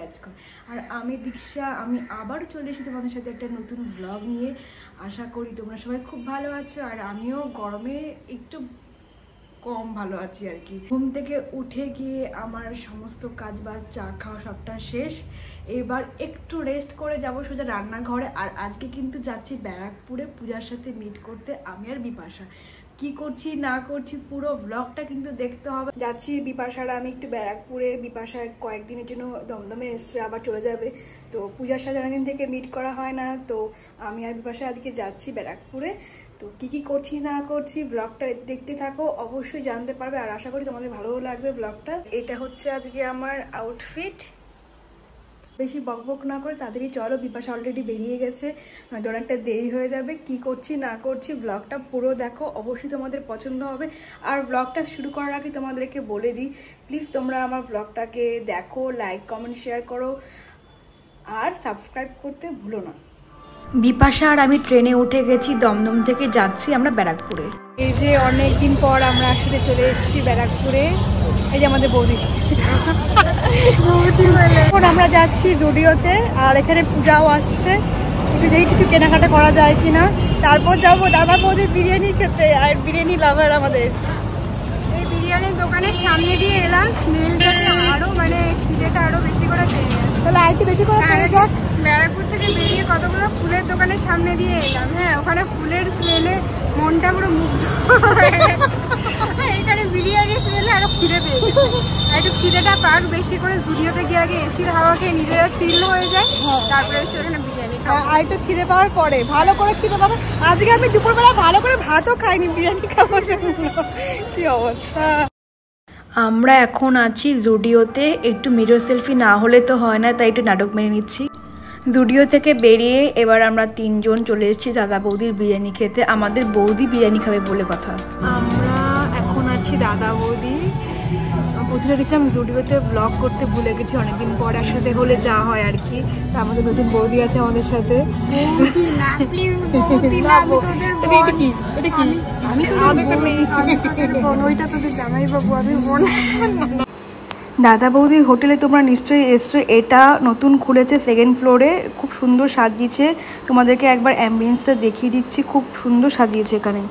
রাজকর। আর আমি দীক্ষা, আমি আবার চলে এসেছি তোমাদের সাথে একটা নতুন ব্লগ নিয়ে। আশা করি তোমরা সবাই খুব ভালো আছো, আর আমিও গরমে একটু কম ভালো আছি আর কি। ঘুম থেকে উঠে গিয়ে আমার সমস্ত কাজ বাজ, চা খাওয়া সবটা শেষ। এবার একটু রেস্ট করে যাব সোজা রান্নাঘরে। আর আজকে কিন্তু যাচ্ছি ব্যারাকপুরে পূজার সাথে মিট করতে, আমি আর বিপাশা। কি করছি না করছি পুরো ব্লগটা কিন্তু দেখতে হবে। যাচ্ছি বিপাশারা আমি একটু ব্যারাকপুরে, বিপাশা কয়েকদিনের জন্য দমদমে এসছে, আবার চলে যাবে। তো পূজার সাথে অনেকদিন থেকে মিট করা হয় না, তো আমি আর বিপাশা আজকে যাচ্ছি ব্যারাকপুরে। তো কি করছি না করছি ব্লগটা দেখতে থাকো, অবশ্যই জানতে পারবে। আর আশা করি তোমাদের ভালোও লাগবে ব্লগটা। এটা হচ্ছে আজকে আমার আউটফিট। বেশি বকবক না করে তাড়াতাড়ি চলো, বিপাশা অলরেডি বেরিয়ে গেছে, নয়তো অনেকটা দেরি হয়ে যাবে। কি করছি না করছি ব্লগটা পুরো দেখো, অবশ্যই তোমাদের পছন্দ হবে। আর ব্লগটা শুরু করার আগে তোমাদেরকে বলে দিই, প্লিজ তোমরা আমার ব্লগটাকে দেখো, লাইক কমেন্ট শেয়ার করো, আর সাবস্ক্রাইব করতে ভুলো না। বিপাশা আর আমি ট্রেনে উঠে গেছি, দমদম থেকে যাচ্ছি আমরা ব্যারাকপুরে। এই যে অনেকদিন পর আমরা একসাথে চলে এসেছি ব্যারাকপুরে। এই যে আমাদের বৌদি। এখন আমরা যাচ্ছি জুডিওতে, আর এখানে পূজাও আসছে, একটু দেখি কিছু কেনাকাটা করা যায় কিনা, তারপর যাবো দাদা বৌদির বিরিয়ানি খেতে। আর বিরিয়ানি লাভার আমাদের। এই বিরিয়ানির দোকানের সামনে দিয়ে এলাম, স্মেলটাতে আরো মানে খিদেটা আরো বেশি করে পেয়ে গেছে। তাহলে আর একটু বেশি করে যাক। ব্যারাকপুর থেকে বেরিয়ে কতগুলো ফুলের দোকানের সামনে দিয়ে এলাম। হ্যাঁ, ওখানে ফুলের স্মেলে মনটা পুরো মুগ্ধ। এখানে বিরিয়ানির স্মেলে আরো খিদে পেয়ে গেছে। একটু খিদেটা পাক, বেশি করে জুডিওতে গিয়ে আগে এসির হাওয়া খেয়ে নিজেরা চিল হয়ে যায়, তারপরে সেখানে বিরিয়ানি খাবো। আর একটু খিদে পাওয়ার পরে ভালো করে খিদে পাবো। আজকে আমি দুপুরবেলা ভালো করে ভাতও খাইনি, বিরিয়ানি খাবো জন্য। কি অবস্থা। আমরা এখন আছি জুডিওতে, একটু মিরর সেলফি না হলে তো হয় না, তাই একটু নাটক মেনে নিচ্ছি। জুডিও থেকে বেরিয়ে এবার আমরা তিনজন চলে এসেছি দাদা বৌদির বিরিয়ানি খেতে। আমাদের বৌদি বিরিয়ানি খাবে বলে কথা। আমরা এখন আছি দাদা বৌদি। প্রথমে দেখলাম জুডিওতে ব্লগ করতে ভুলে গেছি, অনেকদিন পর একসাথে হলে যা হয় আর কি। তা আমাদের নতুন বৌদি আছে আমাদের সাথে। দাদা বৌদি হোটেলে তোমরা নিশ্চয়ই এসছো, এটা নতুন খুলেছে সেকেন্ড ফ্লোরে, খুব সুন্দর সাজিয়েছে। তোমাদেরকে একবার অ্যাম্বিয়েন্সটা দেখিয়ে দিচ্ছি, খুব সুন্দর সাজিয়েছে এখানে।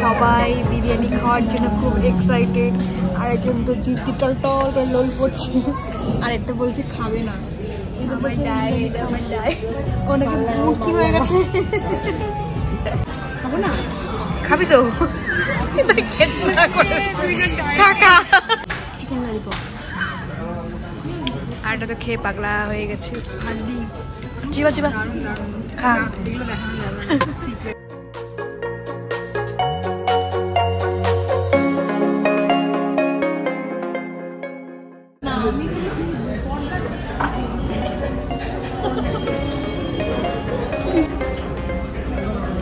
সবাই বিরিয়ানি খাওয়ার জন্য খুব এক্সাইটেড। আর একজন তো জিদ্দি টল করে লোল পড়ছে, আর একটা বলছে খাবে না। অনেকে মুখ কি হয়ে গেছে, খাবো না। খাবি তো? Chicken lollipop. আর এটা তো খেয়ে পাগলা হয়ে গেছে। চিবা চিবা খা।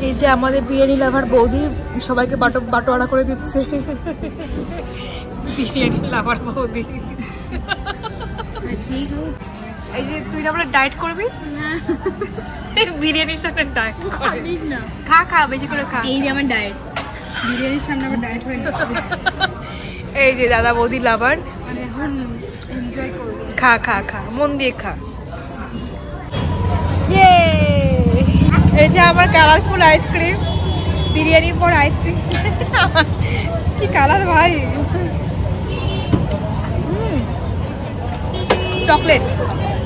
এই যে আমাদের বিরিয়ানি লাভার বৌদি সবাইকে বাটোয়ারা করে দিচ্ছে। বিরিয়ানি লাভার বৌদি। এই যে তুই না বলে ডায়েট করবি, বিরিয়ানির সাথে ডায়েট করবি না। খা খা, বেশি করে খা। এই যে আমার ডায়েট, বিরিয়ানির সামনে আমার ডায়েট হয় না। এই যে দাদা বৌদি লাভার, মানে এখন এনজয় করব। খা খা খা, মন দিয়ে খা। এই যে আমার কালারফুল আইসক্রিম, বিরিয়ানির পর আইসক্রিম। কি কালার ভাই, চকলেট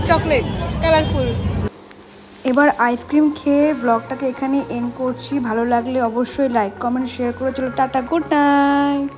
চকলেট কালারফুল। এবার আইসক্রিম খেয়ে ব্লগটাকে এখানে এন্ড করছি। ভালো লাগলে অবশ্যই লাইক কমেন্ট শেয়ার করে চলো। Tata, good night.